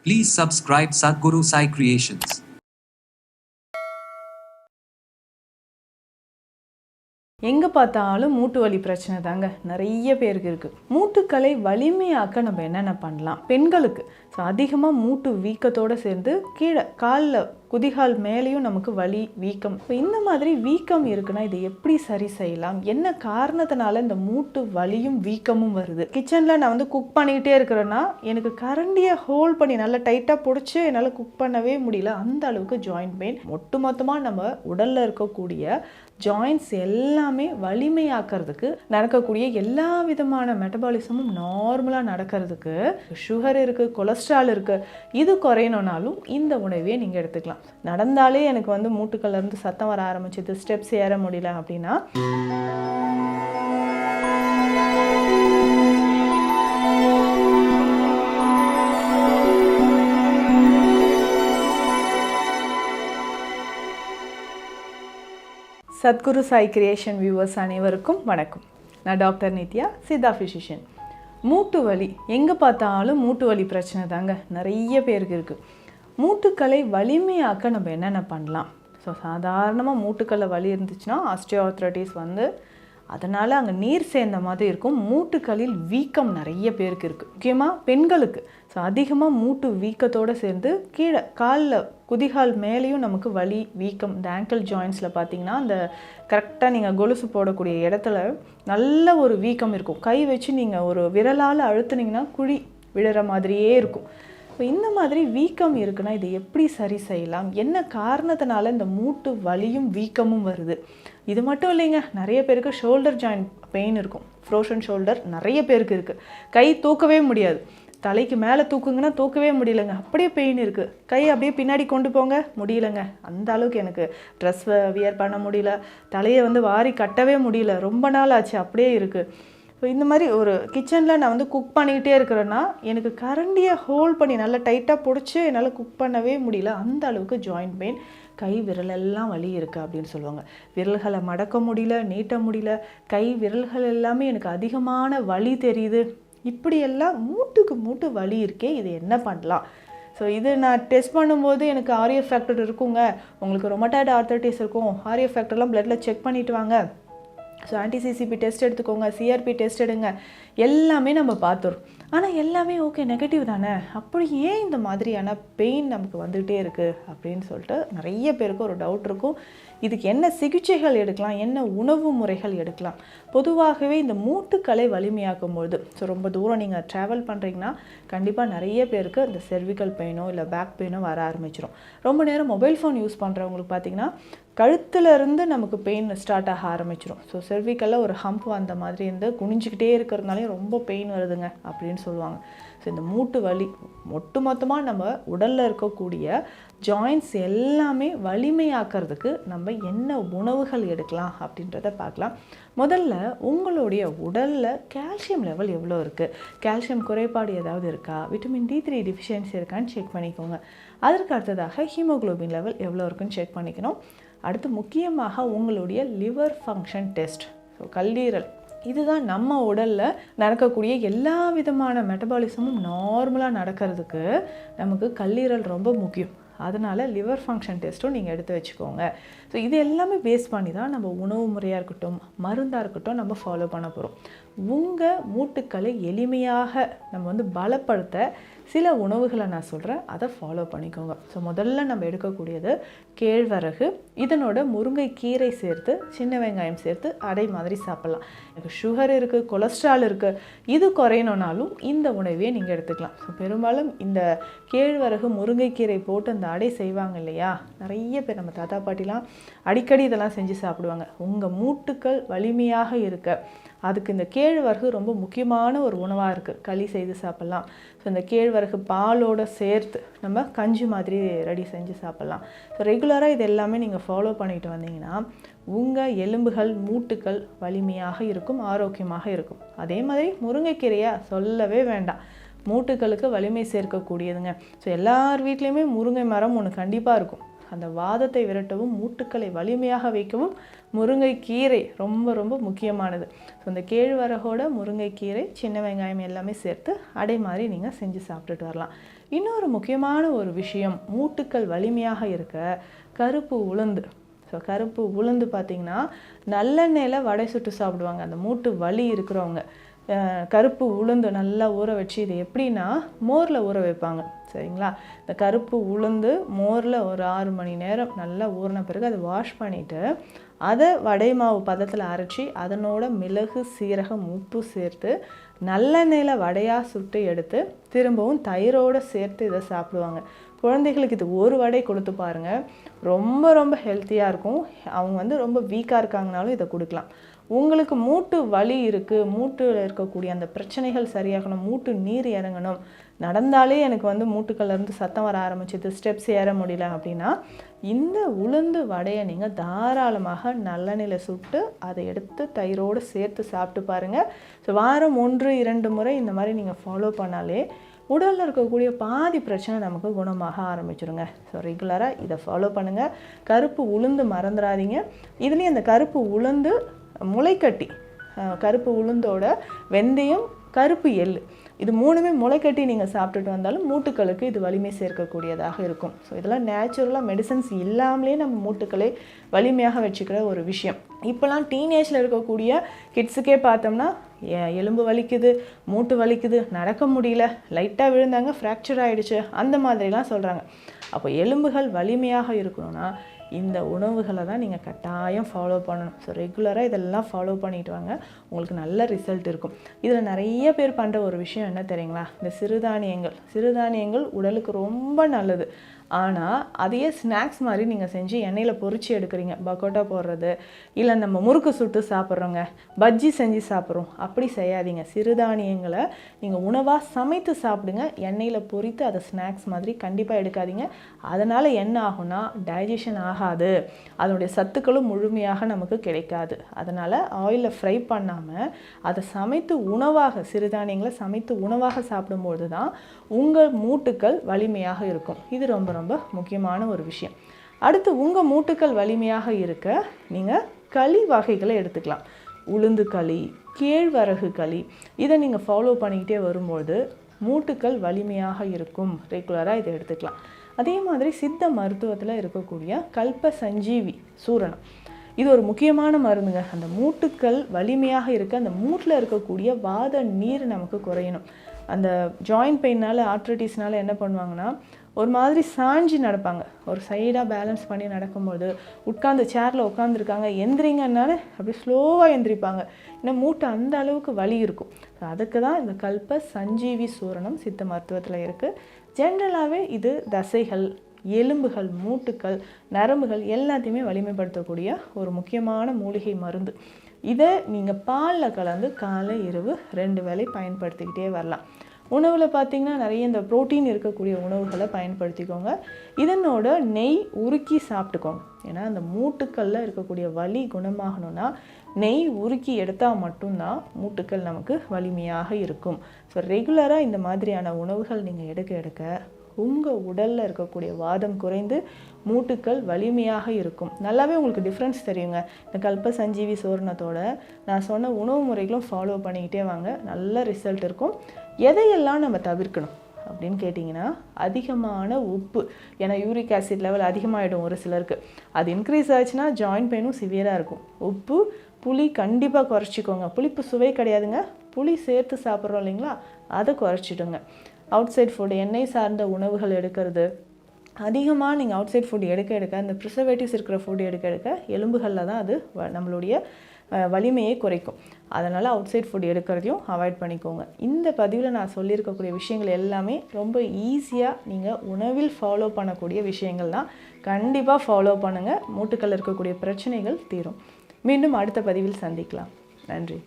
Please subscribe Sadhguru Sai Creations. எங்கே பார்த்தாலும் மூட்டு வலி பிரச்சனை தாங்க நிறைய பேருக்கு இருக்குது. மூட்டுக்களை வலிமையாக்க நம்ம என்னென்ன பண்ணலாம்? பெண்களுக்கு அதிகமாக மூட்டு வீக்கத்தோடு சேர்ந்து கீழே காலில் குதிகால் மேலேயும் நமக்கு வலி வீக்கம். இந்த மாதிரி வீக்கம் இருக்குன்னா இதை எப்படி சரி செய்யலாம்? என்ன காரணத்தினால இந்த மூட்டு வலியும் வீக்கமும் வருது? கிச்சனில் நான் குக் பண்ணிக்கிட்டே இருக்கிறேன்னா எனக்கு கரண்டியை ஹோல்ட் பண்ணி நல்லா டைட்டாக பிடிச்சி என்னால் குக் பண்ணவே முடியல. அந்த அளவுக்கு ஜாயிண்ட் பெயின். ஒட்டுமொத்தமாக நம்ம உடலில் இருக்கக்கூடிய ஜாயின்ட்ஸ் எல்லாமே வலிமையாக்கிறதுக்கு நடக்கக்கூடிய எல்லா விதமான மெட்டபாலிசமும் நார்மலாக நடக்கிறதுக்கு சுகர் இருக்குது, கொலஸ்ட்ரால் இருக்குது, இது குறையணுன்னாலும் இந்த உணவையே நீங்கள் எடுத்துக்கலாம். நடந்தாலே எனக்கு மூட்டுக்கள்லேருந்து சத்தம் வர ஆரம்பிச்சிது, ஸ்டெப்ஸ் ஏற முடியல அப்படின்னா சத்குரு சாய் கிரியேஷன் வியூவர்ஸ் அனைவருக்கும் வணக்கம். நான் டாக்டர் நித்யா, சித்தா ஃபிசிஷியன். மூட்டு வலி எங்கே பார்த்தாலும் மூட்டு வலி பிரச்சனை தாங்க நிறைய பேருக்கு இருக்குது. மூட்டுக்களை வலிமையாக்க நம்ம என்னென்ன பண்ணலாம்? சாதாரணமாக மூட்டுக்களில் வலி இருந்துச்சுன்னா ஆஸ்டியோஆர்த்ரைட்டிஸ் அதனால் அங்கே நீர் சேர்ந்த மாதிரி இருக்கும். மூட்டுக்களில் வீக்கம் நிறைய பேருக்கு இருக்குது. முக்கியமாக பெண்களுக்கு அதிகமாக மூட்டு வீக்கத்தோடு சேர்ந்து கீழே காலில் குதிகால் மேலேயும் நமக்கு வலி வீக்கம். இந்த ஆங்கிள் ஜாயின்ஸில் பார்த்திங்கன்னா அந்த கரெக்டாக நீங்கள் கொலுசு போடக்கூடிய இடத்துல நல்ல ஒரு வீக்கம் இருக்கும். கை வச்சு நீங்கள் ஒரு விரலால் அழுத்துனீங்கன்னா குழி விழுற மாதிரியே இருக்கும். இந்த மாதிரி வீக்கம் இருக்குன்னா இதை எப்படி சரி செய்யலாம்? என்ன காரணத்தினால இந்த மூட்டு வலியும் வீக்கமும் வருது? இது மட்டும் இல்லைங்க, நிறைய பேருக்கு ஷோல்டர் ஜாயிண்ட் பெயின் இருக்கும். ஃப்ரோஷன் ஷோல்டர் நிறைய பேருக்கு இருக்குது. கை தூக்கவே முடியாது. தலைக்கு மேலே தூக்குங்கன்னா தூக்கவே முடியலங்க, அப்படியே பெயின் இருக்குது. கை அப்படியே பின்னாடி கொண்டு போங்க, முடியலங்க. அந்த அளவுக்கு எனக்கு ட்ரெஸ் வியர் பண்ண முடியல, தலையை வாரி கட்டவே முடியல, ரொம்ப நாள் ஆச்சு, அப்படியே இருக்குது. இந்த மாதிரி ஒரு கிச்சனில் நான் குக் பண்ணிக்கிட்டே இருக்கிறேன்னா எனக்கு கரண்டியை ஹோல்ட் பண்ணி நல்லா டைட்டாக பிடிச்சி என்னால் குக் பண்ணவே முடியல. அந்த அளவுக்கு ஜாயிண்ட் பெயின். கை விரலெல்லாம் வலி இருக்குது அப்படின்னு சொல்லுவாங்க. விரல்களை மடக்க முடியல, நீட்ட முடியல, கை விரல்கள் எல்லாமே எனக்கு அதிகமான வலி தெரியுது. இப்படியெல்லாம் மூட்டுக்கு மூட்டு வலி இருக்கே, இது என்ன பண்ணலாம்? இது நான் டெஸ்ட் பண்ணும்போது எனக்கு ஆர்எஃப் ஃபேக்டர் இருக்குங்க, உங்களுக்கு ரொமட்டாய்டு ஆர்த்ரைட்டிஸ் இருக்கும், ஆர்எஃப் ஃபேக்டர்லாம் பிளட்டில் செக் பண்ணிவிட்டு வாங்க, ஆன்டிசிசிபி டெஸ்ட் எடுத்துக்கோங்க, சிஆர்பி டெஸ்ட் எடுங்க, எல்லாமே நம்ம பார்த்துரும். ஆனால் எல்லாமே ஓகே, நெகட்டிவ் தானே, அப்படி ஏன் இந்த மாதிரியான பெயின் நமக்கு வந்துகிட்டே இருக்குது அப்படின்னு சொல்லிட்டு நிறைய பேருக்கு ஒரு டவுட் இருக்கும். இதுக்கு என்ன சிகிச்சைகள் எடுக்கலாம், என்ன உணவு முறைகள் எடுக்கலாம்? பொதுவாகவே இந்த மூட்டுக்களை வலிமையாக்கும் பொழுது ரொம்ப தூரம் நீங்கள் ட்ராவல் பண்ணுறீங்கன்னா கண்டிப்பாக நிறைய பேருக்கு இந்த செர்விக்கல் பெயினோ இல்லை பேக் பெயினோ வர ஆரம்பிச்சிடும். ரொம்ப நேரம் மொபைல் ஃபோன் யூஸ் பண்ணுறவங்களுக்கு பார்த்திங்கன்னா கழுத்துலேருந்து நமக்கு பெயின் ஸ்டார்ட் ஆக ஆரம்பிச்சிடும். செர்விக்கலில் ஒரு ஹம்ப் அந்த மாதிரி குனிஞ்சிக்கிட்டே இருக்கிறதுனாலே ரொம்ப பெயின் வருதுங்க அப்படின்னு சொல்லுவாங்க. இந்த மூட்டு வலி ஒட்டுமொத்தமாக நம்ம உடலில் இருக்கக்கூடிய ஜாயின்ட்ஸ் எல்லாமே வலிமையாக்கிறதுக்கு நம்ம என்ன உணவுகள் எடுக்கலாம் அப்படின்றத பார்க்கலாம். முதல்ல உங்களுடைய உடலில் கால்சியம் லெவல் எவ்வளோ இருக்குது, கால்சியம் குறைபாடு ஏதாவது இருக்கா, விட்டமின் D3 டிஃபிஷியன்சி இருக்கான்னு செக் பண்ணிக்கோங்க. அதற்கு அடுத்ததாக ஹீமோக்ளோபின் லெவல் எவ்வளோ இருக்குன்னு செக் பண்ணிக்கணும். அடுத்து முக்கியமாக உங்களுடைய லிவர் ஃபங்க்ஷன் டெஸ்ட், கல்லீரல், இதுதான் நம்ம உடலில் நடக்கக்கூடிய எல்லா விதமான மெட்டபாலிசமும் நார்மலாக நடக்கிறதுக்கு நமக்கு கல்லீரல் ரொம்ப முக்கியம். அதனால் லிவர் ஃபங்க்ஷன் டெஸ்ட்டும் நீங்கள் எடுத்து வச்சுக்கோங்க. இது எல்லாமே பேஸ் பண்ணி தான் நம்ம உணவு முறையாக இருக்கட்டும், மருந்தாக இருக்கட்டும் நம்ம ஃபாலோ பண்ண போகிறோம். உங்கள் மூட்டுக்களை எளிமையாக நம்ம பலப்படுத்த சில உணவுகளை நான் சொல்கிறேன், அதை ஃபாலோ பண்ணிக்கோங்க. முதல்ல நம்ம எடுக்கக்கூடியது கேழ்வரகு. இதனோட முருங்கைக்கீரை சேர்த்து சின்ன வெங்காயம் சேர்த்து அடை மாதிரி சாப்பிட்லாம். எனக்கு சுகர் இருக்குது, கொலஸ்ட்ரால் இருக்குது, இது குறையணுன்னாலும் இந்த உணவையே நீங்கள் எடுத்துக்கலாம். பெரும்பாலும் இந்த கேழ்வரகு முருங்கைக்கீரை போட்டு அந்த அடை செய்வாங்க இல்லையா, நிறைய பேர் நம்ம தாத்தா பாட்டிலாம் அடிக்கடி இதெல்லாம் செஞ்சு சாப்பிடுவாங்க. உங்கள் மூட்டுக்கள் வலிமையாக இருக்க அதுக்கு இந்த கேழ்வரகு ரொம்ப முக்கியமான ஒரு உணவாக இருக்குது. களி செய்து சாப்பிட்லாம். இந்த கேழ்வரகு பாலோடு சேர்த்து நம்ம கஞ்சி மாதிரி ரெடி செஞ்சு சாப்பிட்லாம். ரெகுலராக இது எல்லாமே நீங்கள் ஃபாலோ பண்ணிட்டு வந்தீங்கன்னா உங்கள் எலும்புகள் மூட்டுக்கள் வலிமையாக இருக்கும், ஆரோக்கியமாக இருக்கும். அதே மாதிரி முருங்கைக்கீரையாக சொல்லவே வேண்டாம், மூட்டுக்களுக்கு வலிமை சேர்க்கக்கூடியதுங்க. எல்லார் வீட்லேயுமே முருங்கை மரம் ஒன்று கண்டிப்பாக இருக்கும். அந்த வாதத்தை விரட்டவும் மூட்டுக்களை வலிமையாக வைக்கவும் முருங்கைக்கீரை ரொம்ப ரொம்ப முக்கியமானது. இந்த கேழ்வரகோட முருங்கைக்கீரை, சின்ன வெங்காயம் எல்லாமே சேர்த்து அடை மாதிரி நீங்கள் செஞ்சு சாப்பிட்டுட்டு வரலாம். இன்னொரு முக்கியமான ஒரு விஷயம், மூட்டுக்கள் வலிமையாக இருக்க கருப்பு உளுந்து. ஸோ கருப்பு உளுந்து பார்த்திங்கன்னா நல்லெண்ணெயில் வடை சுட்டு சாப்பிடுவாங்க அந்த மூட்டு வலி இருக்கிறவங்க. கருப்பு உளுந்து நல்லா ஊற வச்சு, இது எப்படின்னா மோரில் ஊற வைப்பாங்க, சரிங்களா? இந்த கருப்பு உளுந்து மோரில் ஒரு 6 மணி நேரம் நல்லா ஊறின பிறகு அதை வாஷ் பண்ணிவிட்டு அதை வடை மாவு பதத்தில் அரைச்சி அதனோட மிளகு, சீரகம், உப்பு சேர்த்து நல்லெண்ணெயில் வடையாக சுட்டு எடுத்து திரும்பவும் தயிரோடு சேர்த்து இதை சாப்பிடுவாங்க. குழந்தைகளுக்கு இது ஒரு வடை கொடுத்து பாருங்கள், ரொம்ப ரொம்ப ஹெல்த்தியாக இருக்கும். அவங்க ரொம்ப வீக்காக இருக்காங்கனாலும் இதை கொடுக்கலாம். உங்களுக்கு மூட்டு வலி இருக்குது, மூட்டில் இருக்கக்கூடிய அந்த பிரச்சனைகள் சரியாகணும், மூட்டு நீர் இறங்கணும், நடந்தாலே எனக்கு மூட்டுக்கள்லேருந்து சத்தம் வர ஆரம்பிச்சிது, ஸ்டெப்ஸ் ஏற முடியல அப்படின்னா இந்த உளுந்து வடையை நீங்கள் தாராளமாக நல்லெண்ணெயில் சுட்டு அதை எடுத்து தயிரோடு சேர்த்து சாப்பிட்டு பாருங்கள். ஸோ வாரம் 1-2 முறை இந்த மாதிரி நீங்கள் ஃபாலோ பண்ணாலே உடலில் இருக்கக்கூடிய பாதி பிரச்சனை நமக்கு குணமாக ஆரம்பிச்சிருங்க. ஸோ ரெகுலராக இதை ஃபாலோ பண்ணுங்கள். கருப்பு உளுந்து மறந்துடாதீங்க. இதுலேயும் அந்த கருப்பு உளுந்து முளைக்கட்டி, கருப்பு உளுந்தோட வெந்தயம், கருப்பு எள்ளு, இது 3மே முளைக்கட்டி நீங்கள் சாப்பிட்டுட்டு வந்தாலும் மூட்டுக்களுக்கு இது வலிமை சேர்க்கக்கூடியதாக இருக்கும். ஸோ இதெல்லாம் நேச்சுரலாக மெடிசன்ஸ் இல்லாமலே நம்ம மூட்டுக்களை வலிமையாக வச்சுக்கிற ஒரு விஷயம். இப்போலாம் டீனேஜில் இருக்கக்கூடிய கிட்ஸுக்கே பார்த்தோம்னா எலும்பு வலிக்குது, மூட்டு வலிக்குது, நடக்க முடியல, லைட்டாக விழுந்தாங்க ஃப்ராக்சர் ஆகிடுச்சு, அந்த மாதிரிலாம் சொல்கிறாங்க. அப்போ எலும்புகள் வலிமையாக இருக்கணும்னா இந்த உணவுகளை தான் நீங்கள் கட்டாயம் ஃபாலோ பண்ணணும். ஸோ ரெகுலராக இதெல்லாம் ஃபாலோ பண்ணிட்டு வாங்க, உங்களுக்கு நல்ல ரிசல்ட் இருக்கும். இதில் நிறைய பேர் பண்ணுற ஒரு விஷயம் என்ன தெரியுங்களா? இந்த சிறுதானியங்கள் உடலுக்கு ரொம்ப நல்லது. ஆனால் அதையே ஸ்நாக்ஸ் மாதிரி நீங்கள் செஞ்சு எண்ணெயில் பொரிச்சு எடுக்கிறீங்க. பக்கோட்டா போடுறது, இல்லை நம்ம முறுக்கு சுட்டு சாப்பிட்றோங்க, பஜ்ஜி செஞ்சு சாப்பிட்றோம், அப்படி செய்யாதீங்க. சிறுதானியங்களை நீங்கள் உணவாக சமைத்து சாப்பிடுங்க. எண்ணெயில் பொரித்து அதை ஸ்நாக்ஸ் மாதிரி கண்டிப்பாக எடுக்காதீங்க. அதனால் என்ன ஆகும்னா டைஜஷன் ஆகாது, அதனுடைய சத்துக்களும் முழுமையாக நமக்கு கிடைக்காது. அதனால் ஆயிலில் ஃப்ரை பண்ணாமல் அதை சமைத்து உணவாக, சிறுதானியங்களை சமைத்து உணவாக சாப்பிடும்போது தான் உங்கள் மூட்டுக்கள் வலிமையாக இருக்கும். இது ரொம்ப ரொம்ப முக்கியமான ஒரு விஷயம். அடுத்து உங்கள் மூட்டுக்கள் வலிமையாக இருக்க நீங்கள் களி வகைகளை எடுத்துக்கலாம். உளுந்து களி, கேழ்வரகு களி, இதை நீங்கள் ஃபாலோ பண்ணிக்கிட்டே வரும்போது மூட்டுக்கள் வலிமையாக இருக்கும். ரெகுலராக இதை எடுத்துக்கலாம். அதே மாதிரி சித்த மருத்துவத்தில் இருக்கக்கூடிய கல்ப சஞ்சீவி சூரணம், இது ஒரு முக்கியமான மருந்துங்க. அந்த மூட்டுக்கள் வலிமையாக இருக்க, அந்த மூட்டில் இருக்கக்கூடிய வாத நீர் நமக்கு குறையணும். அந்த ஜாயிண்ட் பெயினால், ஆர்த்ரைட்டிஸ்னால என்ன பண்ணுவாங்கன்னா ஒரு மாதிரி சாஞ்சி நடப்பாங்க. ஒரு சைடாக பேலன்ஸ் பண்ணி நடக்கும்போது உட்காந்து சேரில் உட்காந்துருக்காங்க, எந்திரிங்கன்னால அப்படி ஸ்லோவாக எந்திரிப்பாங்க. ஏன்னா மூட்டை அந்த அளவுக்கு வலி இருக்கும். அதுக்கு தான் இந்த கல்ப சஞ்சீவி சூரணம் சித்த மருத்துவத்தில் இருக்குது. ஜென்ரலாகவே இது தசைகள், எலும்புகள், மூட்டுக்கள், நரம்புகள் எல்லாத்தையுமே வலிமைப்படுத்தக்கூடிய ஒரு முக்கியமான மூலிகை மருந்து. இதை நீங்கள் பாலில் கலந்து காலை இரவு 2 வேளை பயன்படுத்திக்கிட்டே வரலாம். உணவில் பார்த்திங்கன்னா நிறைய இந்த புரோட்டீன் இருக்கக்கூடிய உணவுகளை பயன்படுத்திக்கோங்க. இதனோட நெய் உருக்கி சாப்பிட்டுக்கோங்க. ஏன்னா அந்த மூட்டுக்களில் இருக்கக்கூடிய வலி குணமாகணும்னா நெய் உருக்கி எடுத்தால் மட்டும்தான் மூட்டுக்கள் நமக்கு வலிமையாக இருக்கும். ஸோ ரெகுலராக இந்த மாதிரியான உணவுகள் நீங்கள் எடுக்க உங்கள் உடலில் இருக்கக்கூடிய வாதம் குறைந்து மூட்டுக்கள் வலிமையாக இருக்கும். நல்லாவே உங்களுக்கு டிஃப்ரென்ஸ் தெரியுங்க. இந்த கல்ப சஞ்சீவி சூரணத்தோட நான் சொன்ன உணவு முறைகளும் ஃபாலோ பண்ணிக்கிட்டே வாங்க, நல்ல ரிசல்ட் இருக்கும். எதையெல்லாம் நம்ம தவிர்க்கணும் அப்படின்னு கேட்டிங்கன்னா, அதிகமான உப்பு. ஏன்னா யூரிக் ஆசிட் லெவல் அதிகமாகிடும் ஒரு சிலருக்கு. அது இன்க்ரீஸ் ஆச்சுன்னா ஜாயிண்ட் பெயினும் சிவியராக இருக்கும். உப்பு, புளி கண்டிப்பாக குறைச்சிக்கோங்க. புளிப்பு சுவை கிடையாதுங்க, புளி சேர்த்து சாப்பிட்றோம் இல்லைங்களா, அதை குறைச்சிடுங்க. அவுட் சைட் ஃபுட், எண்ணெய் சார்ந்த உணவுகள் எடுக்கிறது அதிகமாக நீங்கள் அவுட் சைட் ஃபுட் எடுக்க அந்த ப்ரிசர்வேட்டிவ்ஸ் இருக்கிற ஃபுட் எடுக்க எலும்புகளில் தான் அது நம்மளுடைய வலிமையை குறைக்கும். அதனால் அவுட் சைட் ஃபுட் எடுக்கிறதையும் அவாய்ட் பண்ணிக்கோங்க. இந்த பதிவில் நான் சொல்லியிருக்கக்கூடிய விஷயங்கள் எல்லாமே ரொம்ப ஈஸியாக நீங்கள் உணவில் ஃபாலோ பண்ணக்கூடிய விஷயங்கள் தான். கண்டிப்பாக ஃபாலோ பண்ணுங்கள், மூட்டுக்கள் இருக்கக்கூடிய பிரச்சனைகள் தீரும். மீண்டும் அடுத்த பதிவில் சந்திக்கலாம். நன்றி.